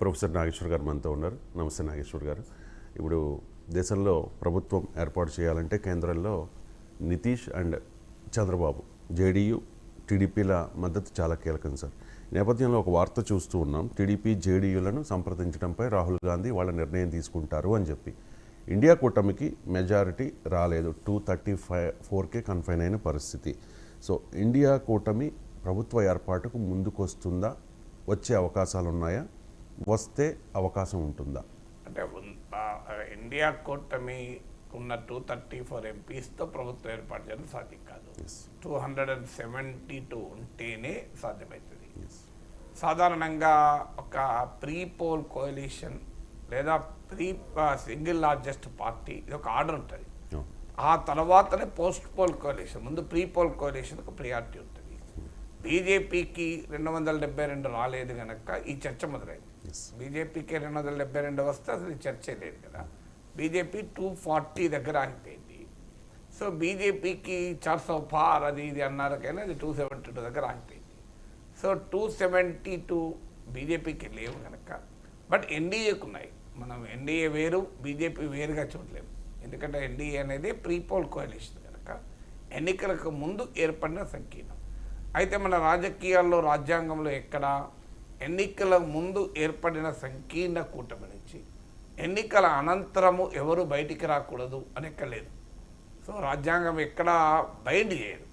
Professor Nageshwar గారు మనతో ఉన్నారు. నమస్తే నాగేశ్వర్ గారు. ఇప్పుడు దేశంలో ప్రభుత్వం ఏర్పాటు చేయాలంటే కేంద్రంలో నితీష్ అండ్ చంద్రబాబు జేడీయూ టీడీపీల మద్దతు చాలా కీలకం సార్. ఈ నేపథ్యంలో ఒక వార్త చూస్తూ ఉన్నాం, టీడీపీ జేడీయూలను సంప్రదించడంపై రాహుల్ గాంధీ వాళ్ళ నిర్ణయం తీసుకుంటారు అని చెప్పి. ఇండియా కూటమికి మెజారిటీ రాలేదు, 234కే కన్ఫైన్ అయిన పరిస్థితి. సో ఇండియా కూటమి ప్రభుత్వ ఏర్పాటుకు ముందుకొస్తుందా? వచ్చే అవకాశాలు ఉన్నాయా? వస్తే అవకాశం ఉంటుందా? అంటే ఇండియా కూటమి ఉన్న 234 ఎంపీస్తో ప్రభుత్వం ఏర్పాటు చేయడం సాధ్యం కాదు. 272 ఉంటేనే సాధ్యమవుతుంది. సాధారణంగా ఒక ప్రీ పోల్ కోalition లేదా సింగిల్ లార్జెస్ట్ పార్టీ ఇది ఒక ఆర్డర్ ఉంటుంది. ఆ తర్వాతనే పోస్ట్ పోల్ కోalition, ముందు ప్రీ పోల్ కోalitionకు ప్రియారిటీ ఉంటుంది. బీజేపీకి 272 రాలేదు కనుక ఈ చర్చ మొదలైంది. బీజేపీకి 272 వస్తే అసలు ఈ చర్చే లేదు కదా. బీజేపీ 240 దగ్గర ఆగిపోయింది. సో బీజేపీకి 400 పార్ అది ఇది అన్నారు కానీ అది 272 దగ్గర ఆగిపోయింది. సో 272 బీజేపీకి లేవు కనుక, బట్ ఎన్డీఏకు ఉన్నాయి. మనం ఎన్డీఏ వేరు బీజేపీ వేరుగా చూడలేము. ఎందుకంటే ఎన్డీఏ అనేది ప్రీ పోల్ కోalition కనుక ఎన్నికలకు ముందు ఏర్పడిన సంకీర్ణం. అయితే మన రాజకీయాల్లో రాజ్యాంగంలో ఎక్కడ ఎన్నికల ముందు ఏర్పడిన సంకీర్ణ కూటమి నుంచి ఎన్నికల అనంతరము ఎవరు బయటికి రాకూడదు అని ఎక్కలేదు. సో రాజ్యాంగం ఎక్కడ బైండ్ చేయదు.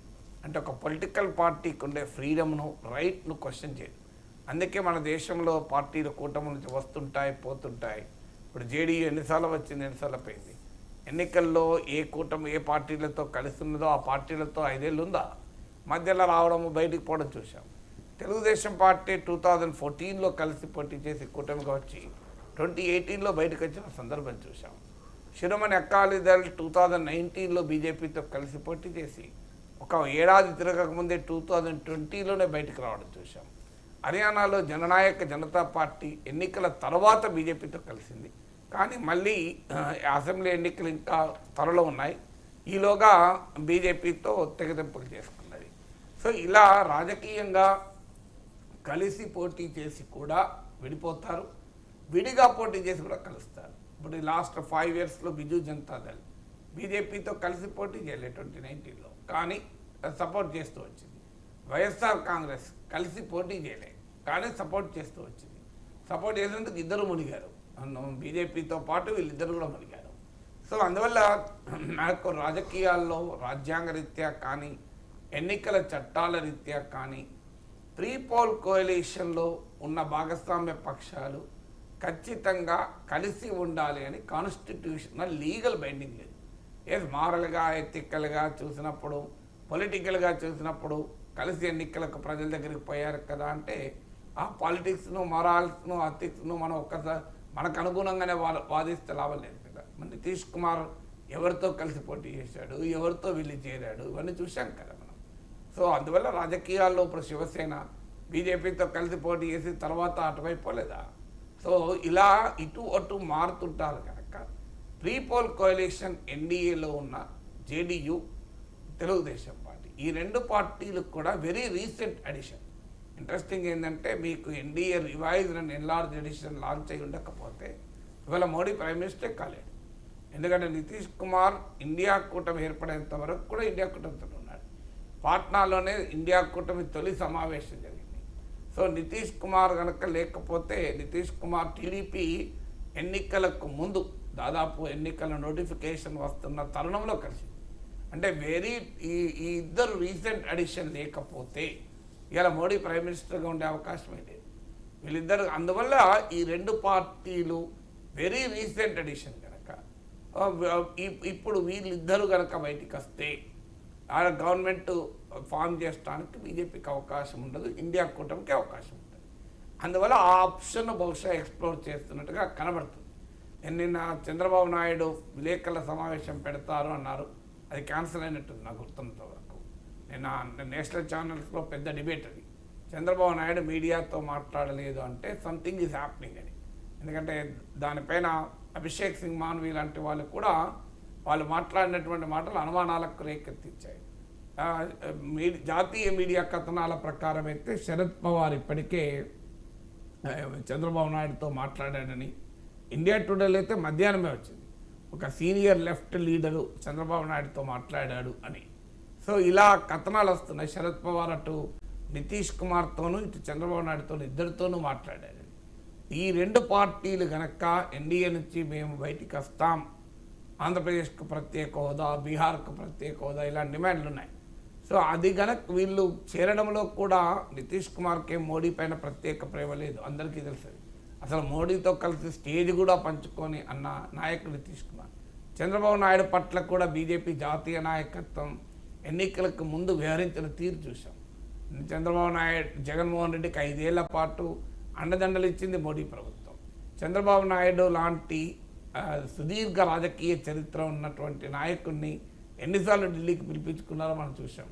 అంటే ఒక పొలిటికల్ పార్టీకి ఉండే ఫ్రీడమ్ను, రైట్ను క్వశ్చన్ చేయదు. అందుకే మన దేశంలో పార్టీలు కూటమి నుంచి వస్తుంటాయి, పోతుంటాయి. ఇప్పుడు జేడీయూ ఎన్నిసార్లు వచ్చింది, ఎన్నిసార్లు పోయింది. ఎన్నికల్లో ఏ కూటమి ఏ పార్టీలతో కలిసి ఉన్నదో ఆ పార్టీలతో 5 ఏళ్ళు ఉందా, మధ్యలో రావడము బయటికి పోవడం చూసాం. తెలుగుదేశం పార్టీ 2014లో కలిసి పోటీ చేసి కూటమిగా వచ్చి 2018లో బయటకు వచ్చిన సందర్భం చూసాం. శిరోమణి అకాలీదళ్ 2019లో బీజేపీతో కలిసి పోటీ చేసి ఒక ఏడాది తిరగకముందే 2020లోనే బయటకు రావడం చూసాం. హర్యానాలో జననాయక జనతా పార్టీ ఎన్నికల తర్వాత బీజేపీతో కలిసింది, కానీ మళ్ళీ అసెంబ్లీ ఎన్నికలు ఇంకా త్వరలో ఉన్నాయి. ఈలోగా బీజేపీతో తెగదెంపులు చేసుకున్నది. సో ఇలా రాజకీయంగా కలిసి పోటీ చేసి కూడా విడిపోతారు, విడిగా పోటీ చేసి కూడా కలుస్తారు. ఇప్పుడు లాస్ట్ 5 yearsలో బిజు జనతాదళ్ బీజేపీతో కలిసి పోటీ చేయలేదు 2019లో, కానీ సపోర్ట్ చేస్తూ వచ్చింది. వైఎస్ఆర్ కాంగ్రెస్ కలిసి పోటీ చేయలేదు, కానీ సపోర్ట్ చేస్తూ వచ్చింది. సపోర్ట్ చేసేందుకు ఇద్దరు మునిగారు, బీజేపీతో పాటు వీళ్ళిద్దరు కూడా మునిగారు. సో అందువల్ల నాకు రాజకీయాల్లో రాజ్యాంగ రీత్యా కానీ ఎన్నికల చట్టాల రీత్యా కానీ ప్రీ పోల్ కోalitionలో ఉన్న భాగస్వామ్య పక్షాలు ఖచ్చితంగా కలిసి ఉండాలి అని కాన్స్టిట్యూషనల్ లీగల్ బైండింగ్ లేదు. మారల్గా ఎథికల్గా చూసినప్పుడు, పొలిటికల్గా చూసినప్పుడు కలిసి ఎన్నికలకు ప్రజల దగ్గరికి పోయారు కదా అంటే ఆ పాలిటిక్స్ను, మొరాల్స్ను, ఎథిక్స్ను మనం ఒక్కసారి మనకు అనుగుణంగానే వాదిస్తే లాభం లేదు కదా. మన నితీష్ కుమార్ ఎవరితో కలిసి పోటీ చేశాడు, ఎవరితో వెళ్ళి చేరాడు, ఇవన్నీ చూశాం కదా మనం. సో అందువల్ల రాజకీయాల్లో ఇప్పుడు శివసేన బీజేపీతో కలిసి పోటీ చేసి తర్వాత అటువైపు పోలేదా. సో ఇలా ఇటు అటు మారుతుంటారు కనుక ప్రీ పోల్ కోalition ఎన్డీఏలో ఉన్న జేడీయూ, తెలుగుదేశం పార్టీ, ఈ 2 పార్టీలకు కూడా వెరీ రీసెంట్ అడిషన్. ఇంట్రెస్టింగ్ ఏంటంటే మీకు NDA revised and enlarge edition launch అయి ఉండకపోతే ఇవాళ మోడీ ప్రైమ్ మినిస్టర్ కాలేడు. ఎందుకంటే నితీష్ కుమార్ ఇండియా కూటమి ఏర్పడేంత వరకు కూడా ఇండియా కూటమితో ఉన్నాడు. పాట్నాలోనే ఇండియా కూటమి తొలి సమావేశం జరిగింది. సో నితీష్ కుమార్ కనుక లేకపోతే, నితీష్ కుమార్ టీడీపీ ఎన్నికలకు ముందు దాదాపు ఎన్నికల నోటిఫికేషన్ వస్తున్న తరుణంలో కలిసింది. అంటే ఈ ఇద్దరు రీసెంట్ అడిషన్ లేకపోతే ఇలా మోడీ ప్రైమ్ మినిస్టర్గా ఉండే అవకాశమే లేదు వీళ్ళిద్దరు. అందువల్ల ఈ 2 పార్టీలు వెరీ రీసెంట్ అడిషన్ కనుక ఇప్పుడు వీళ్ళిద్దరూ కనుక బయటికి వస్తే ఆ గవర్నమెంట్ ఫామ్ చేయడానికి బీజేపీకి అవకాశం ఉండదు, ఇండియా కూటమికి అవకాశం ఉంటుంది. అందువల్ల ఆ ఆప్షన్ బహుశా ఎక్స్ప్లోర్ చేస్తున్నట్టుగా కనబడుతుంది. నిన్న చంద్రబాబు నాయుడు విలేకరుల సమావేశం పెడతారు అన్నారు, అది క్యాన్సిల్ అయినట్టుంది నాకు గుర్తున్నంత వరకు. నిన్న నేషనల్ ఛానల్స్లో పెద్ద డిబేట్ అది. చంద్రబాబు నాయుడు మీడియాతో మాట్లాడలేదు అంటే సంథింగ్ ఈజ్ హ్యాపెనింగ్ అని. ఎందుకంటే దానిపైన అభిషేక్ సింగ్ మాన్వి లాంటి వాళ్ళు కూడా వాళ్ళు మాట్లాడినటువంటి మాటలు అనుమానాలకు రేకెత్తించాయి. జాతీయ మీడియా కథనాల ప్రకారం అయితే శరద్ పవార్ ఇప్పటికే చంద్రబాబు నాయుడుతో మాట్లాడాడని, ఇండియా టుడేలో అయితే మధ్యాహ్నమే వచ్చింది, ఒక సీనియర్ లెఫ్ట్ లీడరు చంద్రబాబు నాయుడుతో మాట్లాడాడు అని. సో ఇలా కథనాలు వస్తున్నాయి. శరద్ పవార్ అటు నితీష్ కుమార్తోనూ ఇటు చంద్రబాబు నాయుడుతో ఇద్దరితోనూ మాట్లాడాడు. ఈ రెండు పార్టీలు గనక ఎన్డీఏ నుంచి మేము బయటికి వస్తాం, ఆంధ్రప్రదేశ్కు ప్రత్యేక హోదా, బీహార్కు ప్రత్యేక హోదా, ఇలాంటి డిమాండ్లు ఉన్నాయి. సో అది గనక వీళ్ళు చేరడంలో కూడా నితీష్ కుమార్కి మోడీ పైన ప్రత్యేక ప్రేమ లేదు, అందరికీ తెలుసు. అసలు మోడీతో కలిసి స్టేజ్ కూడా పంచుకొని అన్న నాయకుడు నితీష్ కుమార్. చంద్రబాబు నాయుడు పట్ల కూడా బీజేపీ జాతీయ నాయకత్వం ఎన్నికలకు ముందు వ్యవహరించిన తీరు చూసాం. చంద్రబాబు నాయుడు జగన్మోహన్ రెడ్డికి 5 ఏళ్ల పాటు అండదండలు ఇచ్చింది మోడీ ప్రభుత్వం. చంద్రబాబు నాయుడు లాంటి సుదీర్ఘ రాజకీయ చరిత్ర ఉన్నటువంటి నాయకుడిని ఎన్నిసార్లు ఢిల్లీకి పిలిపించుకున్నారో మనం చూసాం.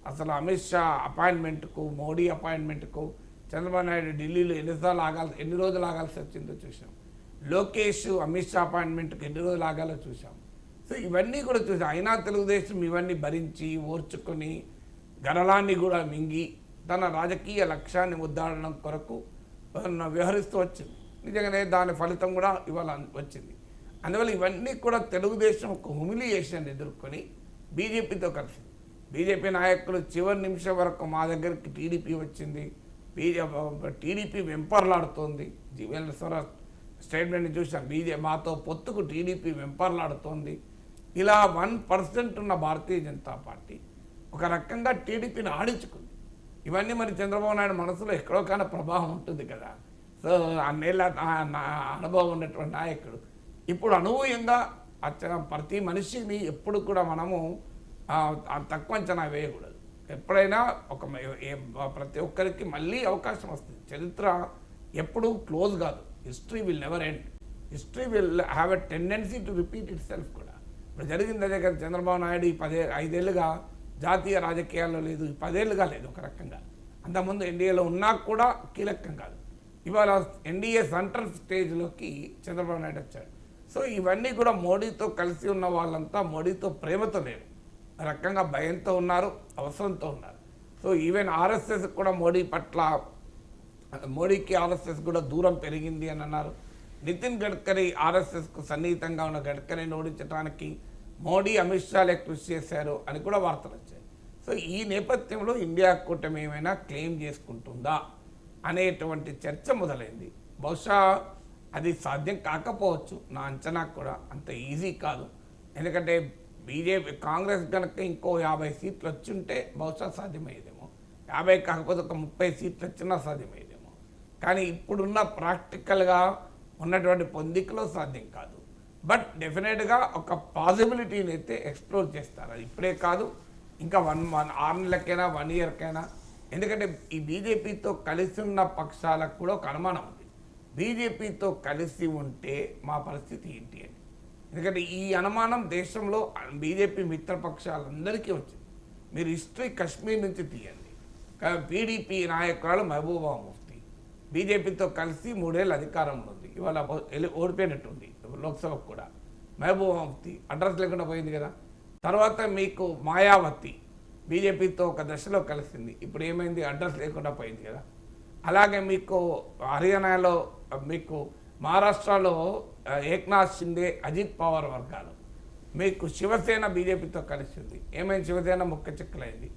అసలు అమిత్ షా అపాయింట్మెంట్కు, మోడీ అపాయింట్మెంట్కు చంద్రబాబు నాయుడు ఢిల్లీలో ఎన్ని రోజులు ఆగాల్సి వచ్చిందో చూసాం. లోకేష్ అమిత్ షా అపాయింట్మెంట్కి ఎన్ని రోజులు ఆగాలో చూసాం. సో ఇవన్నీ కూడా చూసాం. అయినా తెలుగుదేశం ఇవన్నీ భరించి ఓర్చుకొని గరళాన్ని కూడా మింగి తన రాజకీయ లక్ష్యాన్ని ముద్దాడడం కొరకు వ్యవహరిస్తూ వచ్చింది. నిజంగానే దాని ఫలితం కూడా ఇవాళ వచ్చింది. అందువల్ల ఇవన్నీ కూడా తెలుగుదేశం ఒక హ్యూమిలియేషన్ ఎదుర్కొని బీజేపీతో కలిసి, బీజేపీ నాయకులు చివరి నిమిషం వరకు మా దగ్గరికి టీడీపీ వచ్చింది, టీడీపీ వెంపర్లాడుతోంది, స్వరాజ్ స్టేట్మెంట్ని చూసాం, మాతో పొత్తుకు టీడీపీ వెంపర్లాడుతోంది. ఇలా 1% ఉన్న భారతీయ జనతా పార్టీ ఒక రకంగా టీడీపీని ఆడించుకుంది. ఇవన్నీ మరి చంద్రబాబు నాయుడు మనసులో ఎక్కడో కానీ ప్రభావం ఉంటుంది కదా. సో అన్నేళ్ళ అనుభవం ఉన్నటువంటి నాయకుడు ఇప్పుడు అనూహ్యంగా ప్రతి మనిషిని ఎప్పుడు కూడా మనము తక్కువ అంచనా వేయకూడదు. ఎప్పుడైనా ప్రతి ఒక్కరికి మళ్ళీ అవకాశం వస్తుంది. చరిత్ర ఎప్పుడు క్లోజ్ కాదు. History will never end. History will have a tendency to repeat it self కూడా. ఇప్పుడు జరిగింది అదే కదా. చంద్రబాబు నాయుడు ఈ 5 ఏళ్ళుగా జాతీయ రాజకీయాల్లో లేదు, 10 ఏళ్ళుగా లేదు ఒక రకంగా. అంతకుముందు ఎన్డీఏలో ఉన్నా కూడా కీలకం కాదు. ఇవాళ ఎన్డీఏ సెంట్రల్ స్టేజ్లోకి చంద్రబాబు నాయుడు వచ్చాడు. సో ఇవన్నీ కూడా మోడీతో కలిసి ఉన్న వాళ్ళంతా మోడీతో ప్రేమతో లేరు, రకంగా భయంతో ఉన్నారు, అవసరంతో ఉన్నారు. సో ఈవెన్ ఆర్ఎస్ఎస్ కూడా మోడీకి ఆర్ఎస్ఎస్ కూడా దూరం పెరిగింది అని అన్నారు. నితిన్ గడ్కరీ ఆర్ఎస్ఎస్కు సన్నిహితంగా ఉన్న గడ్కరీని ఓడించడానికి మోడీ అమిత్ షాలే కృషి చేశారు అని కూడా వార్తలు వచ్చాయి. సో ఈ నేపథ్యంలో ఇండియా కూటమి ఏమైనా క్లెయిమ్ చేసుకుంటుందా అనేటువంటి చర్చ మొదలైంది. బహుశా అది సాధ్యం కాకపోవచ్చు. నా అంచనా కూడా అంత ఈజీ కాదు. ఎందుకంటే బీజేపీ కాంగ్రెస్ కనుక ఇంకో 50 సీట్లు వచ్చుంటే బహుశా సాధ్యమయ్యేదేమో. 50 కాకపోతే ఒక 30 సీట్లు వచ్చినా సాధ్యమయ్యేదేమో. కానీ ఇప్పుడున్న ప్రాక్టికల్గా ఉన్నటువంటి పొందికలో సాధ్యం కాదు. బట్ డెఫినెట్గా ఒక పాసిబిలిటీని అయితే ఎక్స్ప్లోర్ చేస్తారు. అది ఇప్పుడే కాదు, ఇంకా 6 నెలలకైనా 1 ఇయర్కైనా. ఎందుకంటే ఈ బీజేపీతో కలిసి ఉన్న పక్షాలకు కూడా ఒక అనుమానం ఉంది. బీజేపీతో కలిసి ఉంటే మా పరిస్థితి ఏంటి అని. ఎందుకంటే ఈ అనుమానం దేశంలో బీజేపీ మిత్రపక్షాలందరికీ వచ్చింది. మీరు హిస్టరీ కశ్మీర్ నుంచి తీయండి. పీడీపీ నాయకురాలు మహబూబా ముఫ్తీ బీజేపీతో కలిసి 3 ఏళ్ళు అధికారంలో ఉంది. ఇవాళ ఓడిపోయినట్టుంది లోక్సభకు కూడా. మహబూబా ముఫ్తీ అడ్రస్ లేకుండా పోయింది కదా. తర్వాత మీకు మాయావతి బీజేపీతో ఒక దశలో కలిసింది, ఇప్పుడు ఏమైంది, అడ్రస్ లేకుండా పోయింది కదా. అలాగే మీకు హర్యానాలో, మీకు మహారాష్ట్రలో ఏక్నాథ్ షిండే, అజిత్ పవార్ వర్గాలు. మీకు శివసేన బీజేపీతో కలిసింది, ఏమైంది, శివసేన ముక్క చిక్కలైంది.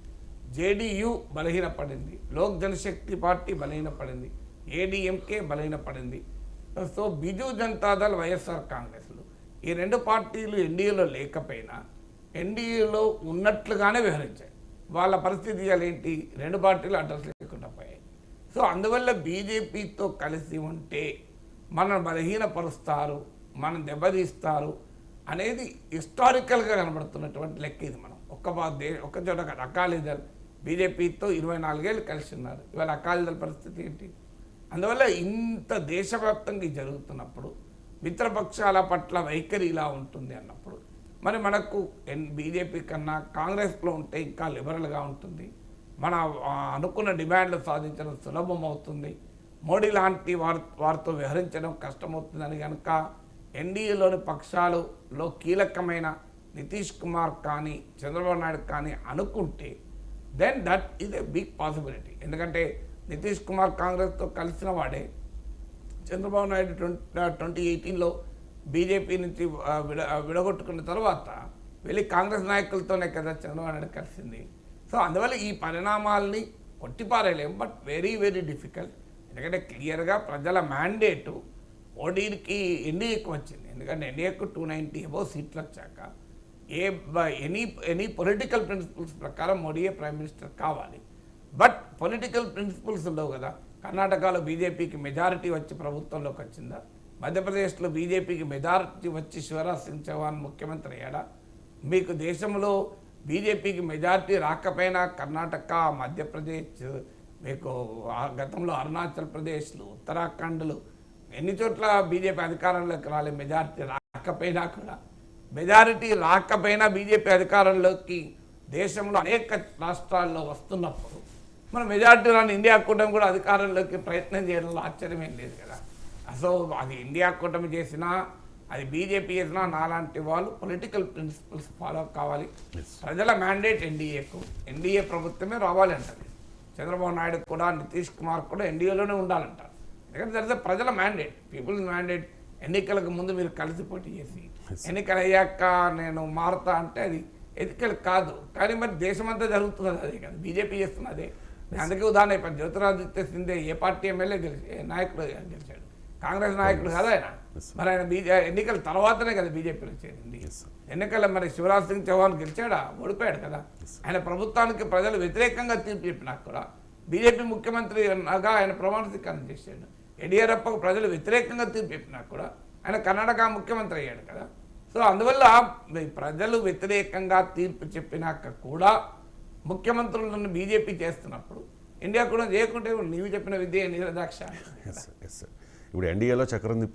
జేడీయూ బలహీనపడింది, లోక్ జనశక్తి party బలహీనపడింది, ADMK బలహీనపడింది. So Biju Janata Dal, YSR కాంగ్రెస్లు ఈ 2 పార్టీలు ఎన్డీఏలో లేకపోయినా ఎన్డీఏలో ఉన్నట్లుగానే వ్యవహరించాయి. వాళ్ళ పరిస్థితి ఏంటి, 2 పార్టీలు అడ్రస్ లేకుండా పోయాయి. సో అందువల్ల బీజేపీతో కలిసి ఉంటే మనం బలహీనపరుస్తారు, మనం దెబ్బతీస్తారు అనేది హిస్టారికల్గా కనబడుతున్నటువంటి లెక్క ఇది. మనం ఒక్క చోట అకాలీదళ్ బీజేపీతో 24 ఏళ్ళు కలిసి ఉన్నారు. ఇవాళ అకాలీదళ్ పరిస్థితి ఏంటి? అందువల్ల ఇంత దేశవ్యాప్తంగా జరుగుతున్నప్పుడు మిత్రపక్షాల పట్ల వైఖరి ఇలా ఉంటుంది అన్నప్పుడు మరి మనకు బీజేపీ కన్నా కాంగ్రెస్లో ఉంటే ఇంకా లిబరల్గా ఉంటుంది. మన అనుకున్న డిమాండ్లు సాధించడం సులభం అవుతుంది. మోడీ లాంటి వారితో వ్యవహరించడం కష్టమవుతుందని కనుక ఎన్డీఏలోని పక్షాలలో కీలకమైన నితీష్ కుమార్ కానీ చంద్రబాబు నాయుడు కానీ అనుకుంటే then that is a big possibility. ఎందుకంటే నితీష్ కుమార్ కాంగ్రెస్తో కలిసిన వాడే, చంద్రబాబు నాయుడు 2018లో బీజేపీ నుంచి విడగొట్టుకున్న తర్వాత వెళ్ళి కాంగ్రెస్ నాయకులతోనే కదా చంద్రబాబు నాయుడు కలిసింది. సో అందువల్ల ఈ పరిణామాల్ని కొట్టిపారేయలేం, బట్ వెరీ వెరీ డిఫికల్ట్. ఎందుకంటే క్లియర్గా ప్రజల మ్యాండేటు మోడీకి ఎన్డీఏకి వచ్చింది. ఎందుకంటే ఎన్డీఏకు 290 అబోవ్ సీట్లు వచ్చాక ఎనీ పొలిటికల్ ప్రిన్సిపల్స్ ప్రకారం మోడీయే ప్రైమ్ మినిస్టర్ కావాలి. బట్ పొలిటికల్ ప్రిన్సిపల్స్ ఉండవు కదా. కర్ణాటకలో బీజేపీకి మెజారిటీ వచ్చి ప్రభుత్వంలోకి వచ్చిందా? మధ్యప్రదేశ్లో బీజేపీకి మెజారిటీ వచ్చి శివరాజ్ సింగ్ చౌహాన్ ముఖ్యమంత్రి అయ్యాడా? మీకు దేశంలో బీజేపీకి మెజారిటీ రాకపోయినా కర్ణాటక, మధ్యప్రదేశ్, మీకు గతంలో అరుణాచల్ ప్రదేశ్లు, ఉత్తరాఖండ్లు ఎన్ని చోట్ల బీజేపీ అధికారంలోకి రాలే. మెజారిటీ రాకపోయినా బీజేపీ అధికారంలోకి దేశంలో అనేక రాష్ట్రాల్లో వస్తున్నప్పుడు మన మెజారిటీ రాని ఇండియా కూటమి కూడా అధికారంలోకి ప్రయత్నం చేయడంలో ఆశ్చర్యమేం లేదు కదా. సో అది ఇండియా కూటమి చేసినా, అది బీజేపీ చేసినా, నాలాంటి వాళ్ళు పొలిటికల్ ప్రిన్సిపల్స్ ఫాలో కావాలి. ప్రజల మ్యాండేట్ ఎన్డీఏ ప్రభుత్వమే రావాలి అంటారు. చంద్రబాబు నాయుడు కూడా, నితీష్ కుమార్ కూడా ఎన్డీఏలోనే ఉండాలంటారు. ఎందుకంటే దట్ ప్రజల మ్యాండేట్, పీపుల్స్ మ్యాండేట్. ఎన్నికలకు ముందు మీరు కలిసి పోటీ చేసి ఎన్నికలు అయ్యాక నేను మారుతా అంటే అది ఎన్నికలు కాదు. కానీ మరి దేశమంతా జరుగుతున్నది అదే కదా, బీజేపీ చేస్తున్నదే. అందుకే ఉదాహరణ ఇప్పుడు జ్యోతిరాదిత్య సింధే ఏ పార్టీ ఎమ్మెల్యే నాయకుడు గెలిచాడు, కాంగ్రెస్ నాయకుడు కదా ఆయన. మరి ఆయన ఎన్నికల తర్వాతనే కదా బీజేపీలో చేరింది. ఎన్నికల్లో మరి శివరాజ్ సింగ్ చౌహాన్ గెలిచాడా? ఓడిపోయాడు కదా. ఆయన ప్రభుత్వానికి ప్రజలు వ్యతిరేకంగా తీర్పు చెప్పినా కూడా బీజేపీ ముఖ్యమంత్రిగా ఆయన ప్రమాణ స్వీకారం చేశాడు. యడియూరప్పకు ప్రజలు వ్యతిరేకంగా తీర్పు చెప్పినా కూడా ఆయన కర్ణాటక ముఖ్యమంత్రి అయ్యాడు కదా. సో అందువల్ల ప్రజలు వ్యతిరేకంగా తీర్పు చెప్పినాక కూడా ముఖ్యమంత్రులను బీజేపీ చేస్తున్నప్పుడు ఇండియా కూడా చేయకుంటే నీవు చెప్పిన విద్య నీరదాక్ష. ఇప్పుడు ఎన్డీఏలో చక్రం